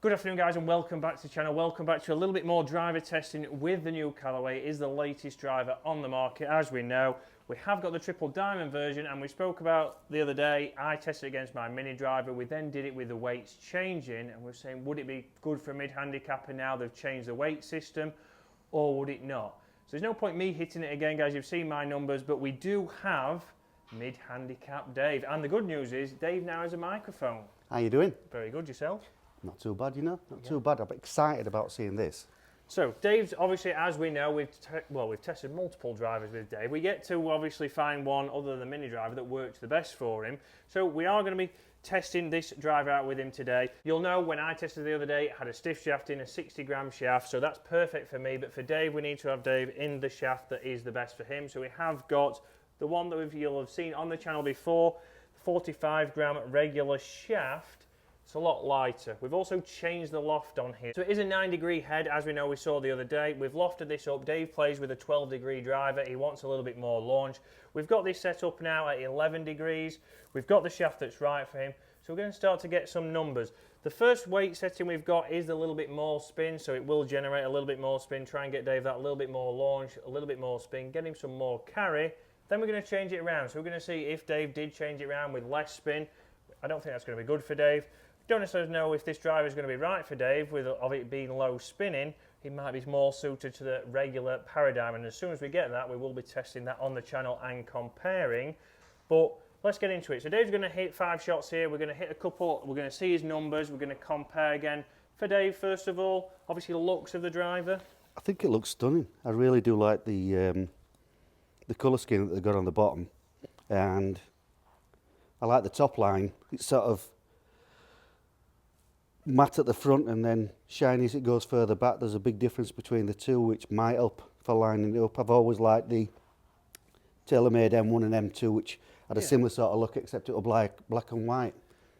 Good afternoon guys and welcome back to the channel. Welcome back to a little bit more driver testing with the new colourway. It is the latest driver on the market. As we know, we have got the triple diamond version, and we spoke about the other day, I tested against my mini driver. We then did it with the weights changing, and we're saying, would it be good for a mid-handicapper now they've changed the weight system, or would it not? So there's no point me hitting it again, guys. You've seen my numbers, but we do have mid-handicap Dave. And the good news is Dave now has a microphone. How you doing? Very good. Yourself? Not too bad, you know. Not too bad. I'm excited about seeing this. So Dave's obviously, as we know, we've tested multiple drivers with Dave. We get to obviously find one other than the mini driver that works the best for him. So we are going to be testing this driver out with him today. You'll know when I tested the other day, it had a stiff shaft in, a 60-gram shaft, so that's perfect for me. But for Dave, we need to have Dave in the shaft that is the best for him. So we have got the one that you'll have seen on the channel before, 45-gram regular shaft. It's a lot lighter. We've also changed the loft on here. So it is a 9-degree head, as we know we saw the other day. We've lofted this up. Dave plays with a 12-degree driver. He wants a little bit more launch. We've got this set up now at 11 degrees. We've got the shaft that's right for him. So we're going to start to get some numbers. The first weight setting we've got is a little bit more spin, so it will generate a little bit more spin. Try and get Dave that little bit more launch, a little bit more spin, get him some more carry. Then we're going to change it around. So we're going to see if Dave did change it around with less spin. I don't think that's going to be good for Dave. Don't necessarily know if this driver is going to be right for Dave, with of it being low spinning. He might be more suited to the regular paradigm, and as soon as we get that, we will be testing that on the channel and comparing. But let's get into it. So Dave's going to hit 5 shots here. We're going to hit a couple. We're going to see his numbers. We're going to compare again. For Dave, first of all, obviously the looks of the driver. I think it looks stunning. I really do like the colour scheme that they've got on the bottom, and I like the top line. It's sort of matte at the front and then shiny as it goes further back. There's a big difference between the two, which might help for lining it up. I've always liked the TaylorMade M1 and M2, which had a similar sort of look, except it was black and white.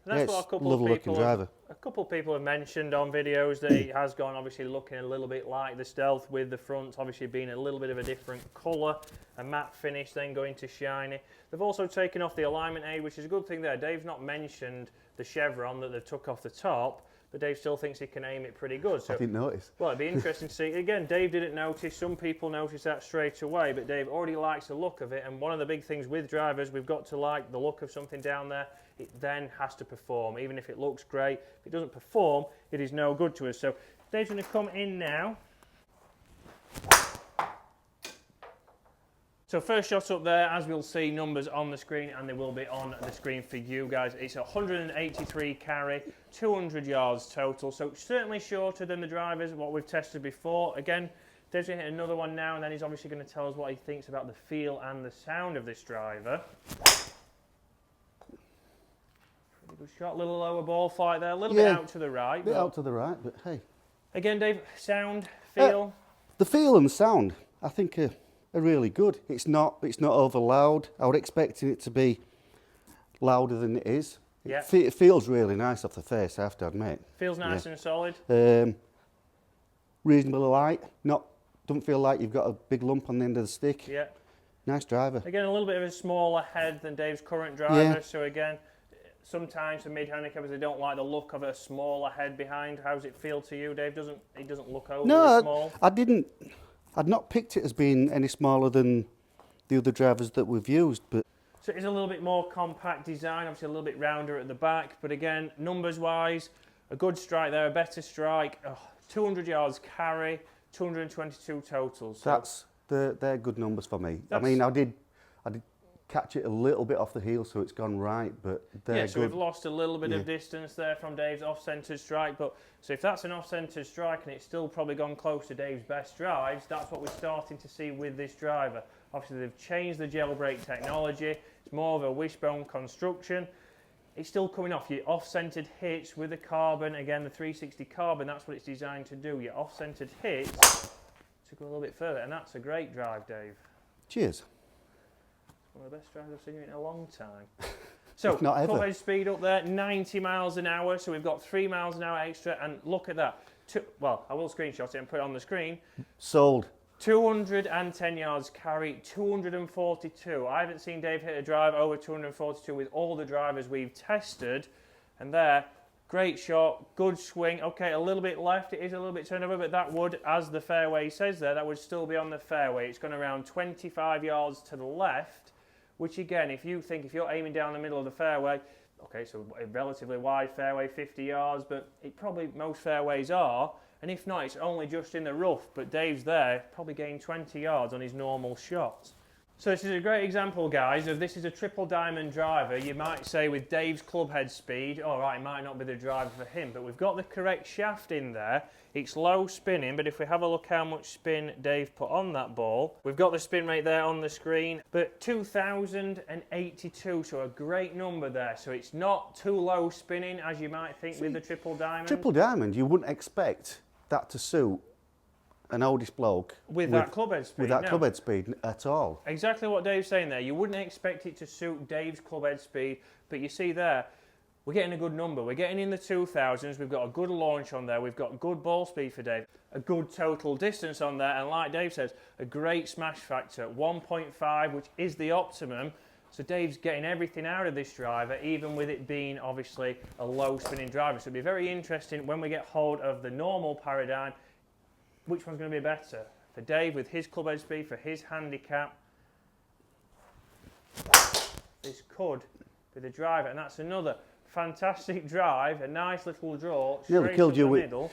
And that's what a couple of people have mentioned on videos, that it has gone obviously looking a little bit like the Stealth, with the front obviously being a little bit of a different colour, a matte finish then going to shiny. They've also taken off the alignment aid, which is a good thing there. Dave's not mentioned the chevron that they've took off the top, but Dave still thinks he can aim it pretty good. So, I didn't notice. Well, it'd be interesting to see. Again, Dave didn't notice. Some people noticed that straight away, but Dave already likes the look of it. And one of the big things with drivers, we've got to like the look of something down there. It then has to perform. Even if it looks great, if it doesn't perform, it is no good to us. So Dave's going to come in now. So first shot up there, as we'll see numbers on the screen, and they will be on the screen for you guys. It's 183 carry, 200 yards total, so certainly shorter than the drivers, what we've tested before. Again, Dave's going to hit another one now, and then he's obviously going to tell us what he thinks about the feel and the sound of this driver. Pretty good shot, a little lower ball flight there, a little bit out to the right. A bit out to the right, but hey. Again, Dave, sound, feel? The feel and sound, I think, are really good. It's not over loud. I would expect it to be louder than it is. Yeah. It feels really nice off the face, I have to admit. Feels nice and solid. Reasonably light. Don't feel like you've got a big lump on the end of the stick. Yeah. Nice driver. Again, a little bit of a smaller head than Dave's current driver. Yeah. So again, sometimes the mid-handicappers, they don't like the look of a smaller head behind. How does it feel to you, Dave? He doesn't look overly small? I'd not picked it as being any smaller than the other drivers that we've used, but so it's a little bit more compact design, obviously a little bit rounder at the back, but again, numbers-wise, a good strike there, a better strike, 200 yards carry, 222 totals. So they're good numbers for me. I mean, I did catch it a little bit off the heel, so it's gone right, but they're good. So we've lost a little bit of distance there from Dave's off-centred strike, but so if that's an off-centred strike and it's still probably gone close to Dave's best drives, that's what we're starting to see with this driver. Obviously, they've changed the gel brake technology. It's more of a wishbone construction. It's still coming off your off-centred hits with the carbon. Again, the 360 carbon, that's what it's designed to do. Your off-centred hits to go a little bit further, and that's a great drive, Dave. Cheers. One of the best drives I've seen in a long time. So, not ever. club speed up there, 90 miles an hour. So we've got 3 miles an hour extra, and look at that. Well, I will screenshot it and put it on the screen. Sold. 210 yards carry, 242. I haven't seen Dave hit a drive over 242 with all the drivers we've tested. And there, Great shot, good swing. Okay, a little bit left. It is a little bit turned over, but that would, as the fairway says there, that would still be on the fairway. It's gone around 25 yards to the left, which again, if you're aiming down the middle of the fairway, okay, so a relatively wide fairway, 50 yards, but most fairways are, and if not, it's only just in the rough, but Dave's there, probably gained 20 yards on his normal shots. So this is a great example, guys, of this is a triple diamond driver. You might say with Dave's club head speed, all right, it might not be the driver for him, but we've got the correct shaft in there. It's low spinning, but if we have a look how much spin Dave put on that ball, we've got the spin rate there on the screen, but 2,082, so a great number there. So it's not too low spinning as you might think with the triple diamond. Triple diamond, you wouldn't expect that to suit an oldest bloke with that club head speed. With that club head speed at all. Exactly what Dave's saying there. You wouldn't expect it to suit Dave's club head speed, but you see there, we're getting a good number. We're getting in the 2000s. We've got a good launch on there. We've got good ball speed for Dave, a good total distance on there, and like Dave says, a great smash factor, 1.5, which is the optimum. So Dave's getting everything out of this driver, even with it being obviously a low spinning driver. So it'll be very interesting when we get hold of the normal paradigm. Which one's going to be better? For Dave with his club head speed, for his handicap. This could be the driver, and that's another fantastic drive, a nice little draw, straight up the middle.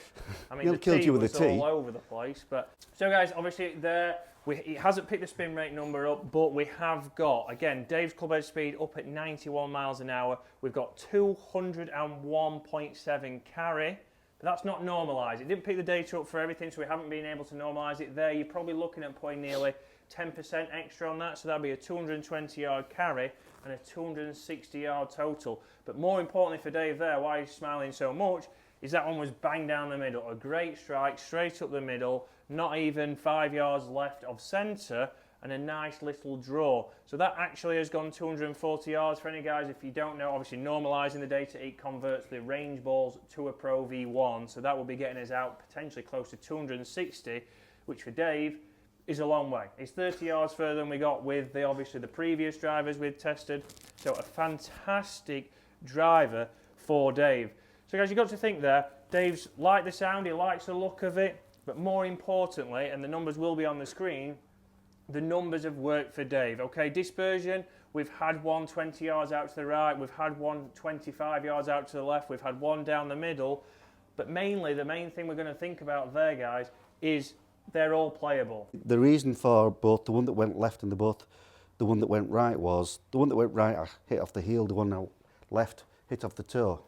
I mean, the tee was all over the place. But so guys, obviously there, it hasn't picked the spin rate number up, but we have got, again, Dave's club head speed up at 91 miles an hour. We've got 201.7 carry. But that's not normalised. It didn't pick the data up for everything, so we haven't been able to normalise it there. You're probably looking at putting nearly 10% extra on that, so that'll be a 220-yard carry and a 260-yard total. But more importantly for Dave there, why he's smiling so much, is that one was bang down the middle. A great strike, straight up the middle, not even 5 yards left of centre, and a nice little draw. So that actually has gone 240 yards. For any guys, if you don't know, obviously normalising the data, it converts the range balls to a Pro V1. So that will be getting us out potentially close to 260, which for Dave is a long way. It's 30 yards further than we got with obviously the previous drivers we've tested. So a fantastic driver for Dave. So guys, you've got to think there, Dave's liked the sound, he likes the look of it, but more importantly, and the numbers will be on the screen, the numbers have worked for Dave. Okay, dispersion, we've had one 20 yards out to the right, we've had one 25 yards out to the left, we've had one down the middle, but mainly the main thing we're going to think about there, guys, is they're all playable. The reason for both the one that went left and the one that went right was, the one that went right I hit off the heel, the one that left hit off the toe.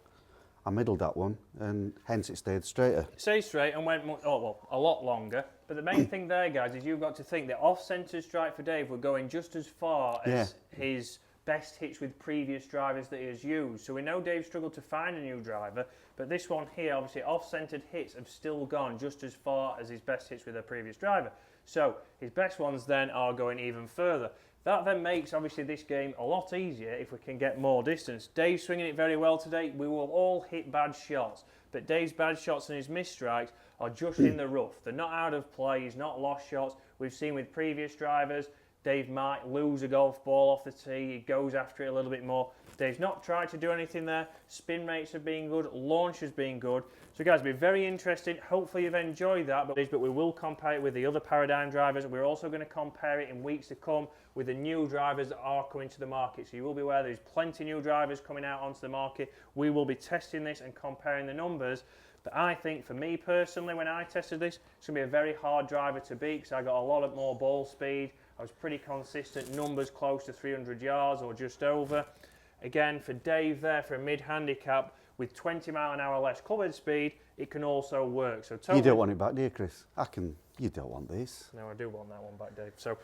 I middled that one, and hence it stayed straighter. Stayed straight and went, a lot longer. But the main thing there, guys, is you've got to think that off-centre strike for Dave were going just as far as his best hits with previous drivers that he has used. So we know Dave struggled to find a new driver, but this one here, obviously, off-centred hits have still gone just as far as his best hits with a previous driver. So his best ones then are going even further. That then makes, obviously, this game a lot easier if we can get more distance. Dave's swinging it very well today. We will all hit bad shots, but Dave's bad shots and his missed strikes are just in the rough. They're not out of play. He's not lost shots. We've seen with previous drivers, Dave might lose a golf ball off the tee. He goes after it a little bit more. Dave's not tried to do anything there. Spin rates have been good. Launch has been good. So guys, it'll be very interesting. Hopefully you've enjoyed that. But we will compare it with the other Paradigm drivers. We're also going to compare it in weeks to come with the new drivers that are coming to the market. So you will be aware there's plenty of new drivers coming out onto the market. We will be testing this and comparing the numbers. But I think for me personally, when I tested this, it's going to be a very hard driver to beat because I got a lot more ball speed. I was pretty consistent, numbers close to 300 yards or just over. Again, for Dave there, for a mid-handicap, with 20 mile an hour less clubhead speed, it can also work. So totally, you don't want it back, do you, Chris? You don't want this. No, I do want that one back, Dave. So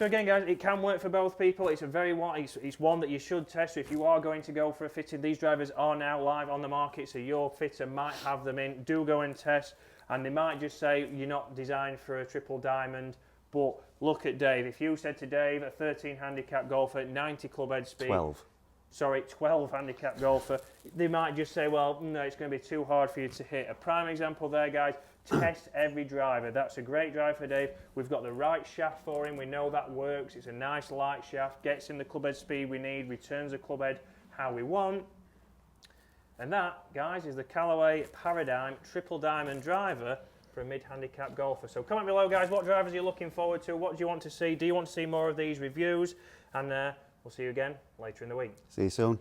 again, guys, it can work for both people. It's it's one that you should test. So if you are going to go for a fitting, these drivers are now live on the market, so your fitter might have them in. Do go and test, and they might just say you're not designed for a triple diamond. But look at Dave. If you said to Dave, a 13 handicap golfer, 90 clubhead speed. 12 handicap golfer, they might just say, well, no, it's going to be too hard for you to hit. A prime example there, guys, test every driver. That's a great drive for Dave. We've got the right shaft for him. We know that works. It's a nice light shaft, gets him the clubhead speed we need, returns the clubhead how we want. And that, guys, is the Callaway Paradigm Triple Diamond driver for a mid-handicap golfer. So comment below, guys, what drivers are you looking forward to? What do you want to see? Do you want to see more of these reviews? And we'll see you again later in the week. See you soon.